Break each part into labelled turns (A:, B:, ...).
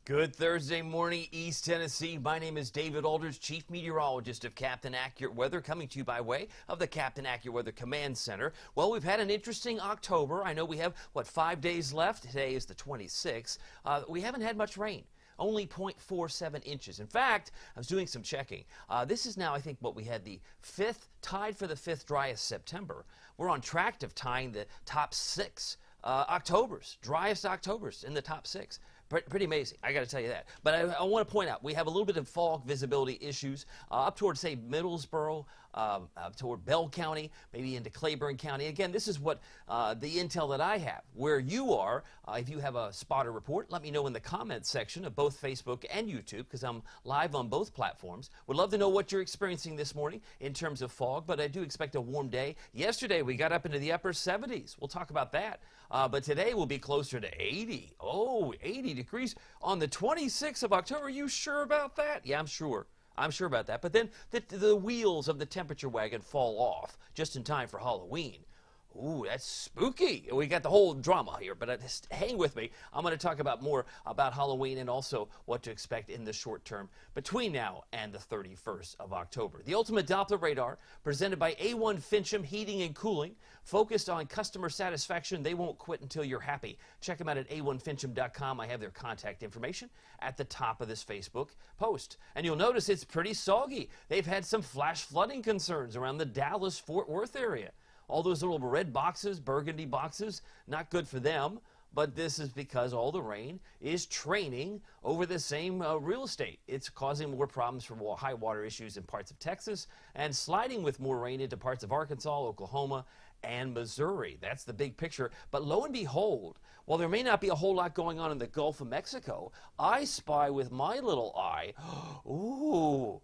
A: Good Thursday morning, East Tennessee. My name is David Aldridge, Chief Meteorologist of Captain Accurate Weather, coming to you by way of the Captain Accurate Weather Command Center. Well, we've had an interesting October. I know we have, 5 days left? Today is the 26th. We haven't had much rain. Only 0.47 inches. In fact, I was doing some checking. This is now, I think, what we had the tied for the fifth driest September. We're on track of tying the top six Octobers, driest Octobers in the top six. Pretty amazing, I got to tell you that. But I want to point out, we have a little bit of fog visibility issues up toward, say, Middlesboro, toward Bell County, maybe into Claiborne County. Again, this is what the intel that I have. Where you are, if you have a spotter report, let me know in the comments section of both Facebook and YouTube, because I'm live on both platforms. Would love to know what you're experiencing this morning in terms of fog, but I do expect a warm day. Yesterday, we got up into the upper 70s. We'll talk about that. But today will be closer to 80. Oh, 80 degrees on the 26th of October. Are you sure about that? Yeah, I'm sure. I'm sure about that. But then the wheels of the temperature wagon fall off just in time for Halloween. Ooh, that's spooky. We got the whole drama here, but just hang with me. I'm going to talk about more about Halloween and also what to expect in the short term between now and the 31st of October. The Ultimate Doppler Radar, presented by A1 Fincham Heating and Cooling, focused on customer satisfaction. They won't quit until you're happy. Check them out at a1fincham.com. I have their contact information at the top of this Facebook post. And you'll notice it's pretty soggy. They've had some flash flooding concerns around the Dallas-Fort Worth area. All those little red boxes, burgundy boxes, not good for them. But this is because all the rain is training over the same real estate. It's causing more problems for high water issues in parts of Texas and sliding with more rain into parts of Arkansas, Oklahoma, and Missouri. That's the big picture. But lo and behold, while there may not be a whole lot going on in the Gulf of Mexico, I spy with my little eye, ooh,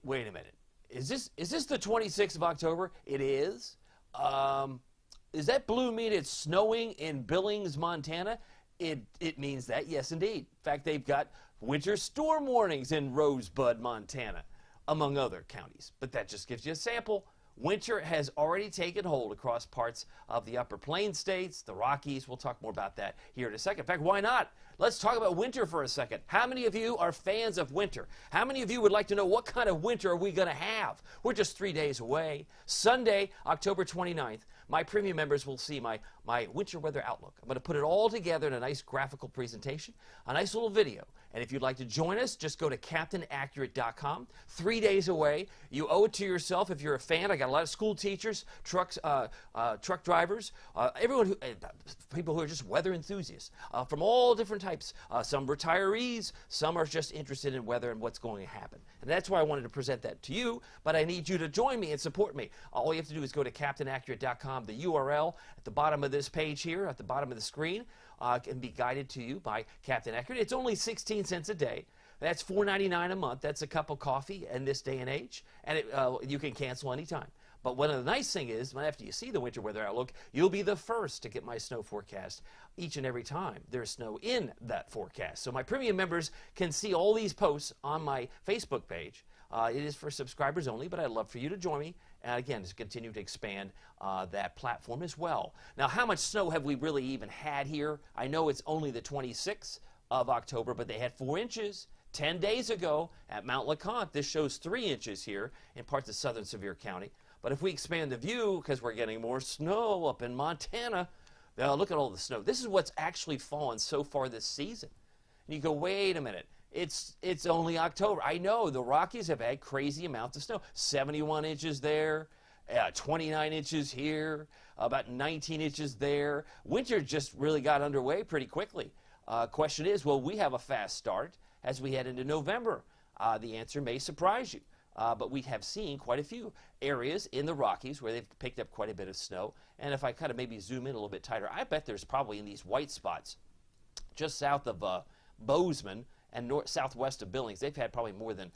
A: wait a minute. Is this the 26th of October? It is. Does that blue mean it's snowing in Billings, Montana? It means that, yes, indeed. In fact, they've got winter storm warnings in Rosebud, Montana, among other counties. But that just gives you a sample. Winter has already taken hold across parts of the Upper Plains states, the Rockies. We'll talk more about that here in a second. In fact, why not? Let's talk about winter for a second. How many of you are fans of winter? How many of you would like to know what kind of winter are we going to have? We're just 3 days away. Sunday, October 29th, my premium members will see my winter weather outlook. I'm going to put it all together in a nice graphical presentation, a nice little video. And if you'd like to join us, just go to CaptainAccurate.com. 3 days away. You owe it to yourself if you're a fan. I got a lot of school teachers, truck drivers, everyone people who are just weather enthusiasts from all different types. Some retirees, some are just interested in weather and what's going to happen. And that's why I wanted to present that to you, but I need you to join me and support me. All you have to do is go to CaptainAccurate.com. The URL at the bottom of this page here, at the bottom of the screen, can be guided to you by Captain Accurate. It's only 16 cents a day. That's $4.99 a month. That's a cup of coffee in this day and age, and you can cancel anytime. But one of the nice thing is, after you see the winter weather outlook, you'll be the first to get my snow forecast each and every time there's snow in that forecast. So my premium members can see all these posts on my Facebook page. It is for subscribers only, but I'd love for you to join me. And again, to continue to expand that platform as well. Now, how much snow have we really even had here? I know it's only the 26th of October, but they had 4 inches 10 days ago at Mount LeConte. This shows 3 inches here in parts of southern Sevier County. But if we expand the view, because we're getting more snow up in Montana, look at all the snow. This is what's actually fallen so far this season. And you go, wait a minute. It's only October. I know the Rockies have had crazy amounts of snow. 71 inches there, 29 inches here, about 19 inches there. Winter just really got underway pretty quickly. Question is, will we have a fast start as we head into November? The answer may surprise you. But we have seen quite a few areas in the Rockies where they've picked up quite a bit of snow. And if I kind of maybe zoom in a little bit tighter, I bet there's probably in these white spots just south of Bozeman and southwest of Billings, they've had probably more than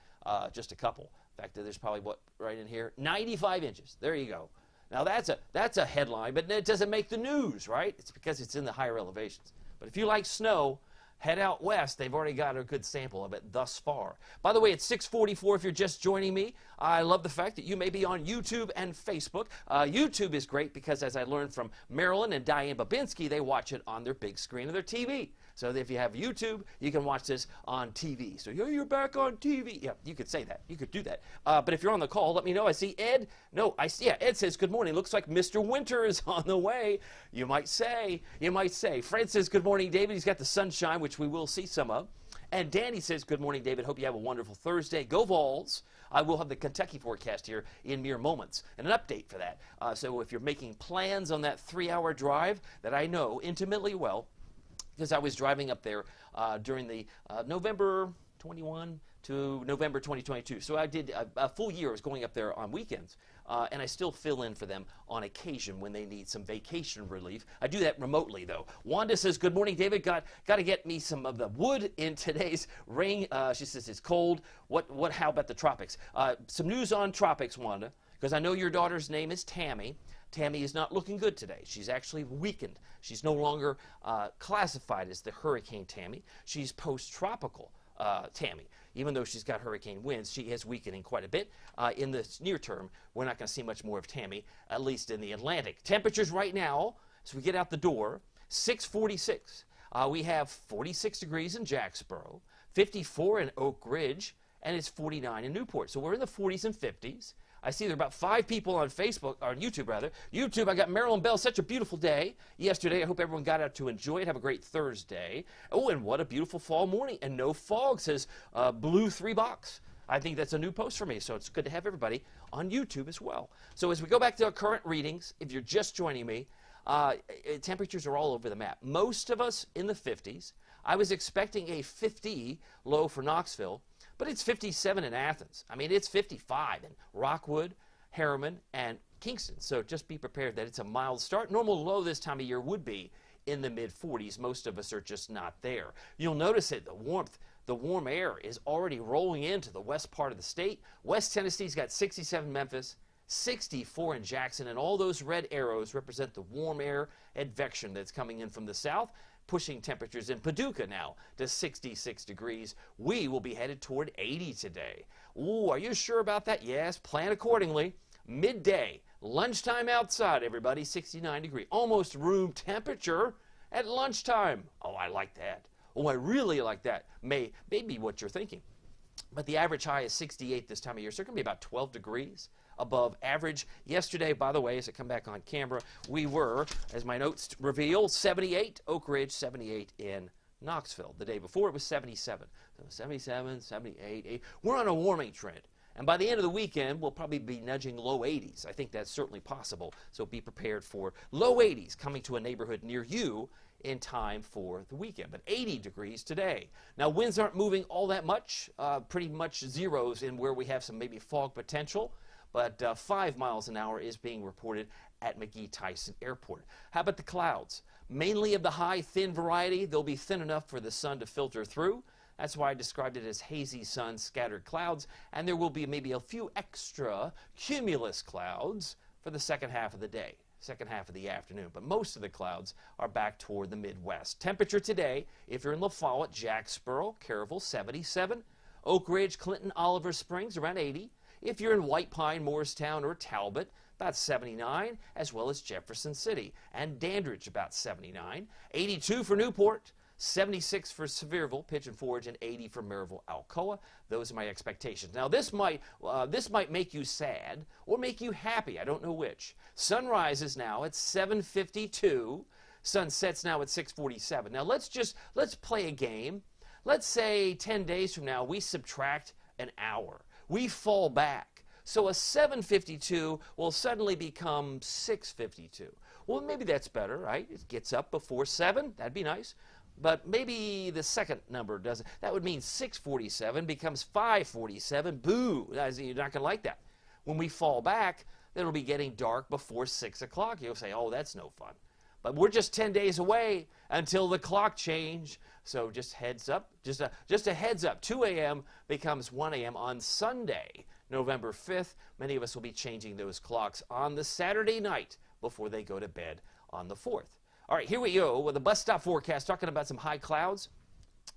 A: just a couple. In fact, there's probably, right in here, 95 inches. There you go. Now, that's a headline, but it doesn't make the news, right? It's because it's in the higher elevations. But if you like snow, head out west. They've already got a good sample of it thus far. By the way, it's 6:44 if you're just joining me. I love the fact that you may be on YouTube and Facebook. YouTube is great because, as I learned from Marilyn and Diane Babinski, they watch it on their big screen of their TV. So if you have YouTube, you can watch this on TV. So you're back on TV. Yeah, you could say that. You could do that. But if you're on the call, let me know. I see Ed. No, I see. Yeah, Ed says, good morning. Looks like Mr. Winter is on the way. You might say. Fred says, good morning, David. He's got the sunshine, which we will see some of. And Danny says, good morning, David. Hope you have a wonderful Thursday. Go Vols. I will have the Kentucky forecast here in mere moments and an update for that. So if you're making plans on that 3-hour drive that I know intimately well, because I was driving up there during the November 21 to November 2022. So I did a full year. I was going up there on weekends. And I still fill in for them on occasion when they need some vacation relief. I do that remotely, though. Wanda says, good morning, David. Got to get me some of the wood in today's ring. She says it's cold. How about the tropics? Some news on tropics, Wanda, because I know your daughter's name is Tammy. Tammy is not looking good today. She's actually weakened. She's no longer classified as the Hurricane Tammy. She's post-tropical Tammy. Even though she's got hurricane winds, she is weakening quite a bit. In the near term, we're not going to see much more of Tammy, at least in the Atlantic. Temperatures right now, as we get out the door, 646. We have 46 degrees in Jacksboro, 54 in Oak Ridge, and it's 49 in Newport. So we're in the 40s and 50s. I see there are about 5 people on Facebook, or YouTube rather. YouTube, I got Marilyn Bell, such a beautiful day yesterday. I hope everyone got out to enjoy it. Have a great Thursday. Oh, and what a beautiful fall morning. And no fog, says Blue 3 Box. I think that's a new post for me, so it's good to have everybody on YouTube as well. So as we go back to our current readings, if you're just joining me, temperatures are all over the map. Most of us in the 50s. I was expecting a 50 low for Knoxville, but it's 57 in Athens. I mean, it's 55 in Rockwood, Harriman, and Kingston. So just be prepared that it's a mild start. Normal low this time of year would be in the mid-40s. Most of us are just not there. You'll notice that the warm air is already rolling into the west part of the state. West Tennessee's got 67 Memphis, 64 in Jackson, and all those red arrows represent the warm air advection that's coming in from the south, pushing temperatures in Paducah now to 66 degrees. We will be headed toward 80 today. Ooh, are you sure about that? Yes, plan accordingly. Midday, lunchtime outside, everybody, 69 degrees. Almost room temperature at lunchtime. Oh, I like that. Oh, I really like that. Maybe what you're thinking. But the average high is 68 this time of year, so it's going to be about 12 degrees above average. Yesterday, by the way, as I come back on camera, we were, as my notes reveal, 78, Oak Ridge, 78 in Knoxville. The day before, it was 77. So 77, 78, 8. We're on a warming trend. And by the end of the weekend, we'll probably be nudging low 80s. I think that's certainly possible. So be prepared for low 80s coming to a neighborhood near you in time for the weekend. But 80 degrees today. Now, winds aren't moving all that much, pretty much zeros in where we have some maybe fog potential. But 5 miles an hour is being reported at McGee-Tyson Airport. How about the clouds? Mainly of the high, thin variety. They'll be thin enough for the sun to filter through. That's why I described it as hazy sun, scattered clouds. And there will be maybe a few extra cumulus clouds for the second half of the day, second half of the afternoon. But most of the clouds are back toward the Midwest. Temperature today, if you're in La Follette, Jacksboro, Caryville, 77. Oak Ridge, Clinton, Oliver Springs, around 80. If you're in White Pine, Morristown, or Talbot, about 79, as well as Jefferson City. And Dandridge, about 79. 82 for Newport, 76 for Sevierville, Pigeon Forge, and 80 for Maryville, Alcoa. Those are my expectations. Now, this might make you sad or make you happy. I don't know which. Sunrise is now at 7:52. Sun sets now at 6:47. Now, let's play a game. Let's say 10 days from now, we subtract an hour. We fall back. So a 7:52 will suddenly become 6:52. Well, maybe that's better, right? It gets up before 7. That'd be nice. But maybe the second number doesn't. That would mean 6:47 becomes 5:47. Boo! You're not going to like that. When we fall back, it'll be getting dark before 6 o'clock. You'll say, oh, that's no fun. But we're just 10 days away until the clock change. So just heads up, just a heads up. 2 a.m. becomes 1 a.m. on Sunday, November 5th. Many of us will be changing those clocks on the Saturday night before they go to bed on the 4th. All right, here we go with the bus stop forecast, talking about some high clouds.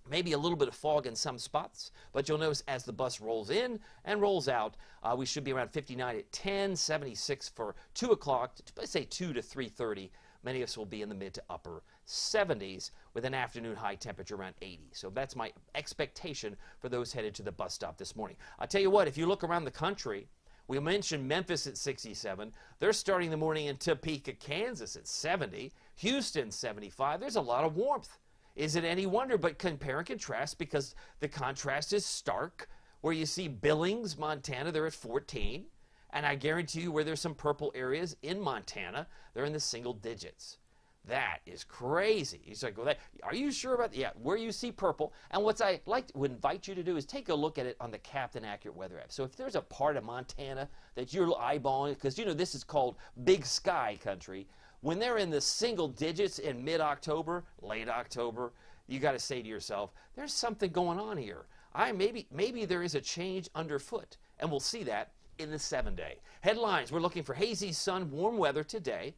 A: Maybe a little bit of fog in some spots, but you'll notice as the bus rolls in and rolls out, we should be around 59 at 10, 76 for 2 o'clock, let's say 2 to 3:30 Many of us will be in the mid to upper 70s with an afternoon high temperature around 80. So that's my expectation for those headed to the bus stop this morning. I'll tell you what, if you look around the country, we mentioned Memphis at 67. They're starting the morning in Topeka, Kansas at 70. Houston, 75. There's a lot of warmth. Is it any wonder? But compare and contrast, because the contrast is stark, where you see Billings, Montana, they're at 14. And I guarantee you where there's some purple areas in Montana, they're in the single digits. That is crazy. He's like, well, are you sure about that? Yeah, where you see purple. And what I would invite you to do is take a look at it on the Captain Accurate Weather app. So if there's a part of Montana that you're eyeballing, because you know this is called Big Sky country, when they're in the single digits in mid-October, late October, you got to say to yourself, there's something going on here. Maybe there is a change underfoot, and we'll see that in the 7-day. Headlines, we're looking for hazy sun, warm weather today,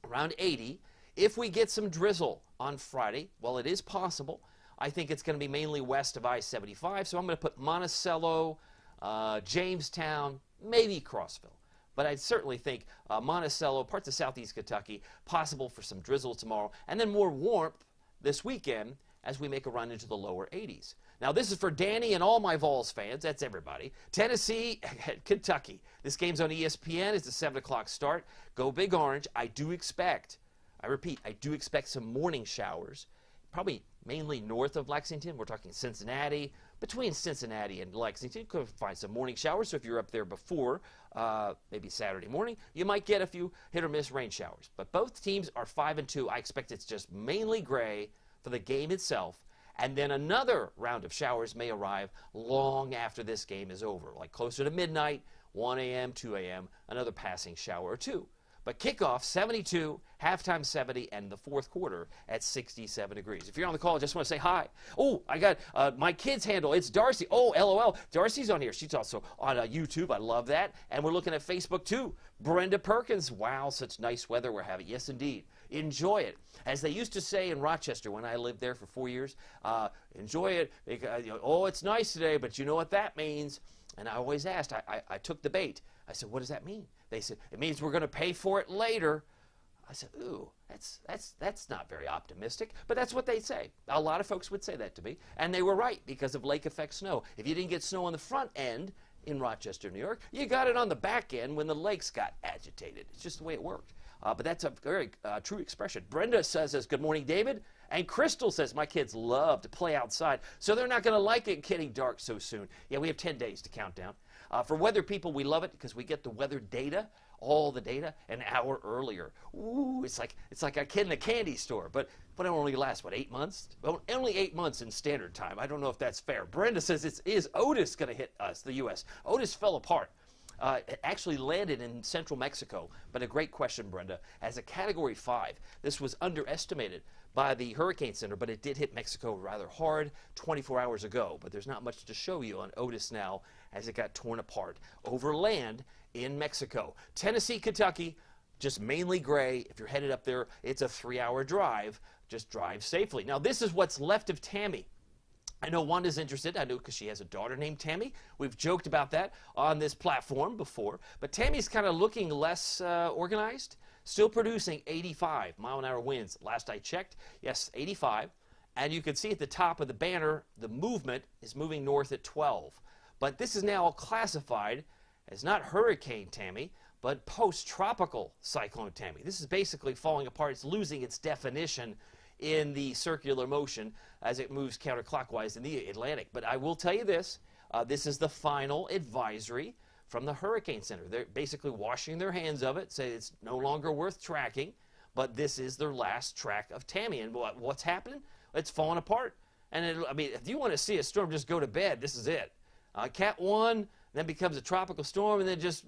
A: around 80. If we get some drizzle on Friday, well, it is possible. I think it's going to be mainly west of I-75, so I'm going to put Monticello, Jamestown, maybe Crossville. But I certainly think Monticello, parts of southeast Kentucky, possible for some drizzle tomorrow, and then more warmth this weekend as we make a run into the lower 80s. Now, this is for Danny and all my Vols fans. That's everybody. Tennessee, Kentucky. This game's on ESPN. It's a 7 o'clock start. Go Big Orange. I repeat, I do expect some morning showers, probably mainly north of Lexington. We're talking Cincinnati. Between Cincinnati and Lexington, you could find some morning showers. So if you're up there before, maybe Saturday morning, you might get a few hit or miss rain showers. But both teams are 5-2. I expect it's just mainly gray for the game itself. And then another round of showers may arrive long after this game is over, like closer to midnight, 1 a.m., 2 a.m., another passing shower or two. But kickoff, 72, halftime 70, and the fourth quarter at 67 degrees. If you're on the call, I just want to say hi. Oh, I got my kid's handle. It's Darcy. Oh, LOL. Darcy's on here. She's also on YouTube. I love that. And we're looking at Facebook, too. Brenda Perkins. Wow, such nice weather we're having. Yes, indeed. Enjoy it. As they used to say in Rochester when I lived there for 4 years, enjoy it. Oh, it's nice today, but you know what that means. And I always asked, I took the bait. I said, what does that mean? They said, it means we're going to pay for it later. I said, ooh, that's not very optimistic. But that's what they say. A lot of folks would say that to me. And they were right because of lake effect snow. If you didn't get snow on the front end in Rochester, New York, you got it on the back end when the lakes got agitated. It's just the way it worked. But that's a very true expression. Brenda says, good morning, David. And Crystal says, my kids love to play outside, so they're not going to like it getting dark so soon. Yeah, we have 10 days to count down. For weather people, we love it because we get the weather data, all the data, an hour earlier. Ooh, it's like a kid in a candy store, but it only lasts, what, 8 months? Well, only 8 months in standard time. I don't know if that's fair. Brenda says, is Otis going to hit us, the U.S.? Otis fell apart. It actually landed in central Mexico, but a great question, Brenda. As a Category 5, this was underestimated by the Hurricane Center, but it did hit Mexico rather hard 24 hours ago. But there's not much to show you on Otis now as it got torn apart over land in Mexico. Tennessee, Kentucky, just mainly gray. If you're headed up there, it's a 3-hour drive. Just drive safely. Now, this is what's left of Tammy. I know Wanda's interested. I know because she has a daughter named Tammy. We've joked about that on this platform before. But Tammy's kind of looking less organized. Still producing 85-mile-an-hour winds. Last I checked, yes, 85. And you can see at the top of the banner, the movement is moving north at 12. But this is now classified as not Hurricane Tammy, but post-tropical Cyclone Tammy. This is basically falling apart. It's losing its definition in the circular motion as it moves counterclockwise in the Atlantic. But I will tell you this, this is the final advisory from the Hurricane Center. They're basically washing their hands of it, say it's no longer worth tracking, but this is their last track of Tammy. And what's happening? It's falling apart. And I mean, if you want to see a storm, just go to bed. This is it. Cat 1, then becomes a tropical storm, and then just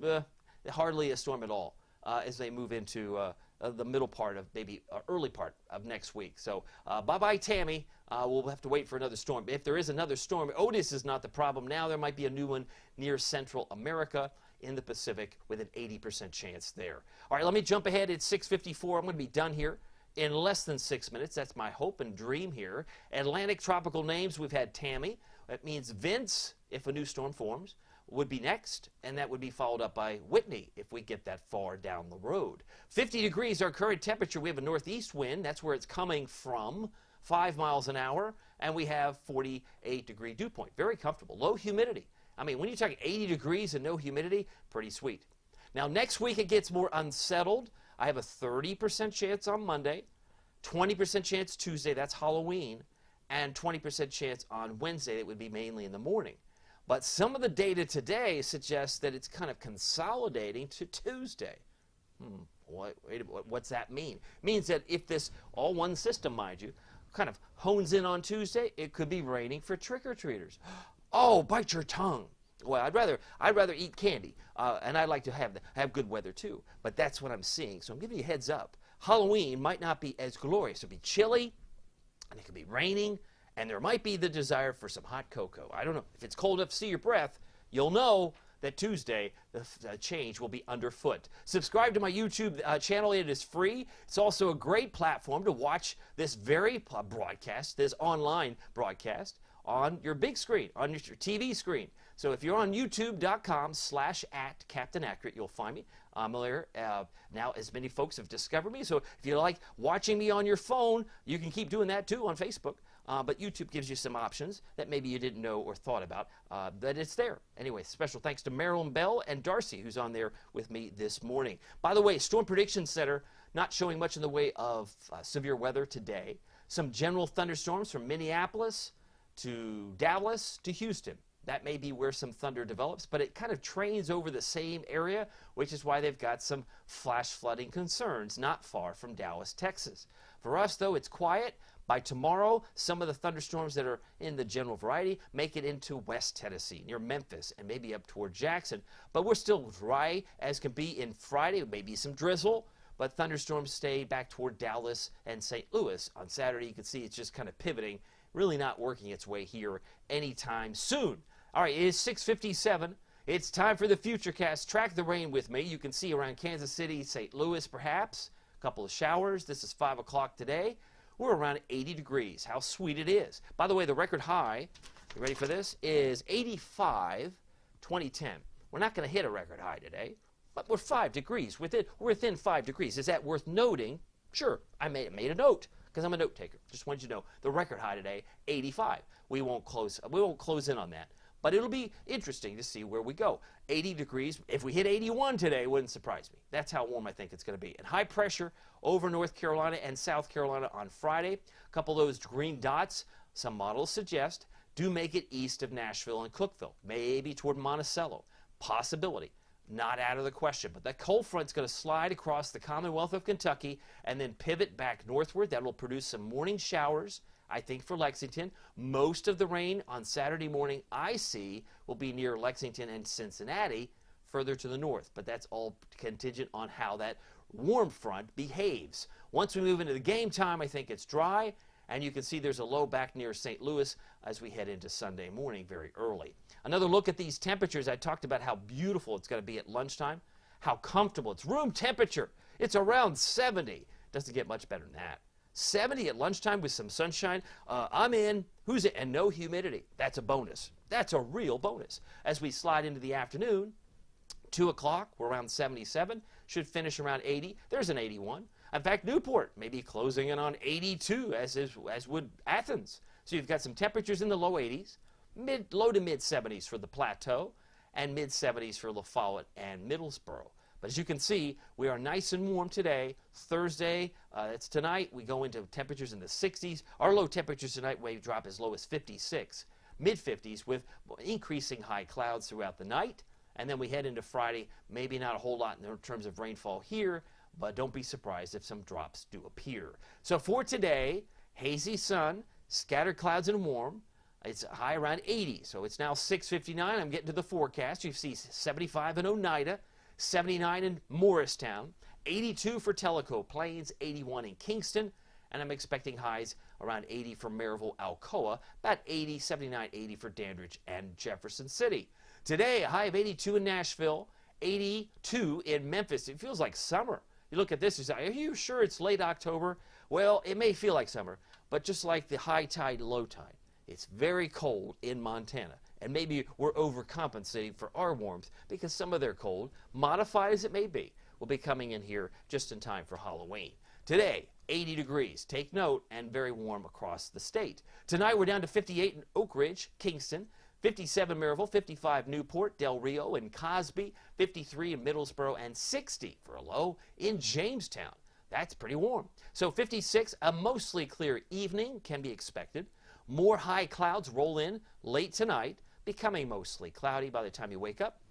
A: hardly a storm at all as they move into the middle part of maybe early part of next week. So bye-bye, Tammy. We'll have to wait for another storm. If there is another storm, Otis is not the problem now. There might be a new one near Central America in the Pacific with an 80% chance there. All right, let me jump ahead. It's 6:54. I'm going to be done here in less than 6 minutes. That's my hope and dream here. Atlantic tropical names, we've had Tammy. That means Vince, if a new storm forms. would be next, and that would be followed up by Whitney if we get that far down the road. 50 degrees, our current temperature. We have a northeast wind. That's where it's coming from, 5 miles an hour, and we have 48-degree dew point. Very comfortable. Low humidity. I mean, when you're talking 80 degrees and no humidity, pretty sweet. Now, next week it gets more unsettled. I have a 30% chance on Monday, 20% chance Tuesday, that's Halloween, and 20% chance on Wednesday. That would be mainly in the morning. But some of the data today suggests that it's kind of consolidating to Tuesday. What's that mean? It means that if this, all one system, mind you, kind of hones in on Tuesday, it could be raining for trick-or-treaters. Oh, bite your tongue. Well, I'd rather eat candy, and I'd like to have good weather too. But that's what I'm seeing, so I'm giving you a heads up. Halloween might not be as glorious. It'll be chilly, and it could be raining, and there might be the desire for some hot cocoa. I don't know. If it's cold enough to see your breath, you'll know that Tuesday the change will be underfoot. Subscribe to my YouTube channel. It is free. It's also a great platform to watch this very broadcast, this online broadcast, on your big screen, on your TV screen. So if you're on youtube.com/@CaptainAccurate, you'll find me. I'm there. Now, as many folks have discovered me. So if you like watching me on your phone, you can keep doing that too on Facebook. But YouTube gives you some options that maybe you didn't know or thought about, but it's there. Anyway, special thanks to Marilyn Bell and Darcy, who's on there with me this morning. By the way, Storm Prediction Center not showing much in the way of severe weather today. Some general thunderstorms from Minneapolis to Dallas to Houston. That may be where some thunder develops, but it kind of trains over the same area, which is why they've got some flash flooding concerns not far from Dallas, Texas. For us, though, it's quiet. By tomorrow, some of the thunderstorms that are in the general variety make it into West Tennessee, near Memphis, and maybe up toward Jackson. But we're still dry as can be in Friday, maybe some drizzle, but thunderstorms stay back toward Dallas and St. Louis. On Saturday, you can see it's just kind of pivoting, really not working its way here anytime soon. All right, it is 6:57. It's time for the Futurecast. Track the rain with me. You can see around Kansas City, St. Louis, perhaps. A couple of showers. This is 5 o'clock today. We're around 80 degrees. How sweet it is. By the way, the record high, you ready for this, is 85, 2010. We're not going to hit a record high today, but we're 5 degrees. We're within 5 degrees. Is that worth noting? Sure. I made a note because I'm a note taker. Just wanted you to know the record high today, 85. We won't close in on that. But it'll be interesting to see where we go. 80 degrees. If we hit 81 today, it wouldn't surprise me. That's how warm I think it's going to be. And high pressure over North Carolina and South Carolina on Friday. A couple of those green dots, some models suggest, do make it east of Nashville and Cookeville, maybe toward Monticello. Possibility. Not out of the question. But that cold front's going to slide across the Commonwealth of Kentucky and then pivot back northward. That will produce some morning showers, I think, for Lexington. Most of the rain on Saturday morning, I see, will be near Lexington and Cincinnati, further to the north. But that's all contingent on how that warm front behaves. Once we move into the game time, I think it's dry. And you can see there's a low back near St. Louis as we head into Sunday morning very early. Another look at these temperatures. I talked about how beautiful it's going to be at lunchtime, how comfortable. It's room temperature. It's around 70. Doesn't get much better than that. 70 at lunchtime with some sunshine. I'm in. Who's in? And no humidity. That's a bonus. That's a real bonus. As we slide into the afternoon, 2 o'clock, we're around 77. Should finish around 80. There's an 81. In fact, Newport may be closing in on 82, as would Athens. So you've got some temperatures in the low 80s, low to mid 70s for the Plateau, and mid 70s for La Follette and Middlesboro. But as you can see, we are nice and warm today. Thursday, it's tonight. We go into temperatures in the 60s. Our low temperatures tonight may drop as low as 56, mid 50s, with increasing high clouds throughout the night. And then we head into Friday. Maybe not a whole lot in terms of rainfall here, but don't be surprised if some drops do appear. So for today, hazy sun, scattered clouds and warm. It's high around 80, so it's now 6:59. I'm getting to the forecast. You see 75 in Oneida, 79 in Morristown, 82 for Tellico Plains, 81 in Kingston, and I'm expecting highs around 80 for Maryville, Alcoa, about 80, 79, 80 for Dandridge and Jefferson City. Today, a high of 82 in Nashville, 82 in Memphis. It feels like summer. You look at this, you say, are you sure it's late October? Well, it may feel like summer, but just like the high tide, low tide, it's very cold in Montana. and maybe we're overcompensating for our warmth because some of their cold, modified as it may be, will be coming in here just in time for Halloween. Today, 80 degrees, take note, and very warm across the state. Tonight we're down to 58 in Oak Ridge, Kingston, 57 Maryville, 55 Newport, Del Rio, and Cosby, 53 in Middlesboro, and 60 for a low in Jamestown. That's pretty warm. So 56, a mostly clear evening can be expected. More high clouds roll in late tonight, becoming mostly cloudy by the time you wake up.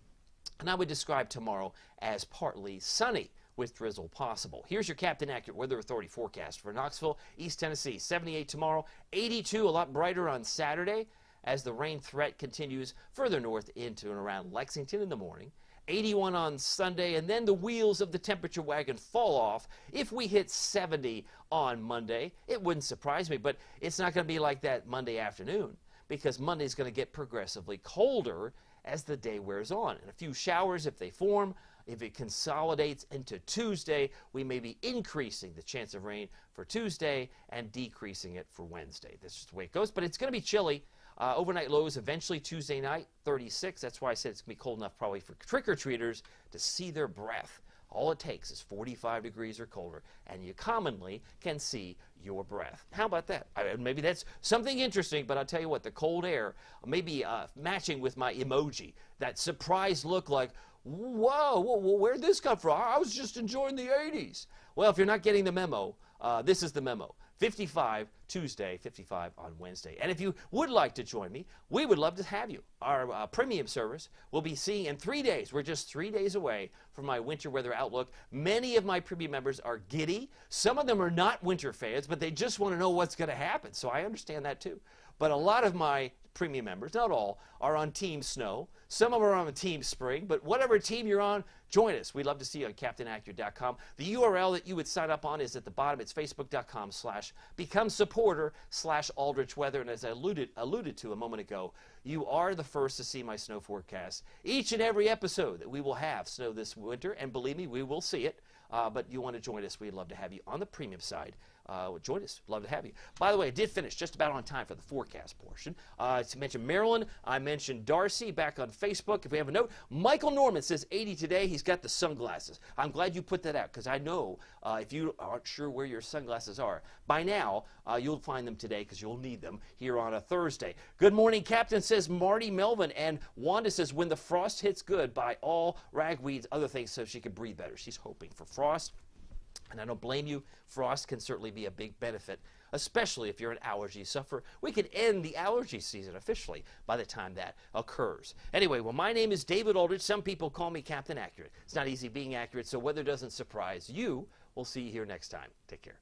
A: And I would describe tomorrow as partly sunny with drizzle possible. Here's your Captain Accurate Weather Authority forecast for Knoxville, East Tennessee. 78 tomorrow, 82, a lot brighter on Saturday as the rain threat continues further north into and around Lexington in the morning. 81 on Sunday, and then the wheels of the temperature wagon fall off if we hit 70 on Monday. It wouldn't surprise me, but it's not going to be like that Monday afternoon because Monday's going to get progressively colder as the day wears on. And a few showers if they form. If it consolidates into Tuesday, we may be increasing the chance of rain for Tuesday and decreasing it for Wednesday. That's just the way it goes, but it's going to be chilly. Overnight lows eventually Tuesday night, 36. That's why I said it's going to be cold enough probably for trick-or-treaters to see their breath. All it takes is 45 degrees or colder, and you commonly can see your breath. How about that? Maybe that's something interesting, but I'll tell you what, the cold air may be matching with my emoji. That surprised look like, whoa, where'd this come from? I was just enjoying the 80s. Well, if you're not getting the memo, this is the memo. 55 Tuesday, 55 on Wednesday. And if you would like to join me, we would love to have you. Our premium service will be seeing in 3 days. We're just 3 days away from my winter weather outlook. Many of my premium members are giddy. Some of them are not winter fans, but they just want to know what's going to happen. So I understand that too. But a lot of my premium members, not all, are on Team Snow. Some of them are on Team Spring, but whatever team you're on, join us. We'd love to see you on CaptainAccurate.com. The URL that you would sign up on is at the bottom. It's Facebook.com/become-supporter/Aldrich Weather. And as I alluded to a moment ago, you are the first to see my snow forecast. Each and every episode that we will have snow this winter, and believe me, we will see it. But you want to join us, we'd love to have you on the premium side. Join us. Love to have you. By the way, I did finish just about on time for the forecast portion. To mention Maryland, I mentioned Darcy back on Facebook. If we have a note, Michael Norman says 80 today. He's got the sunglasses. I'm glad you put that out because I know if you aren't sure where your sunglasses are, by now you'll find them today because you'll need them here on a Thursday. Good morning, Captain, says Marty Melvin. And Wanda says, when the frost hits good, buy all ragweeds, other things so she can breathe better. She's hoping for frost. And I don't blame you. Frost can certainly be a big benefit, especially if you're an allergy sufferer. We could end the allergy season officially by the time that occurs. Anyway, well, my name is David Aldrich. Some people call me Captain Accurate. It's not easy being accurate, so weather doesn't surprise you. We'll see you here next time. Take care.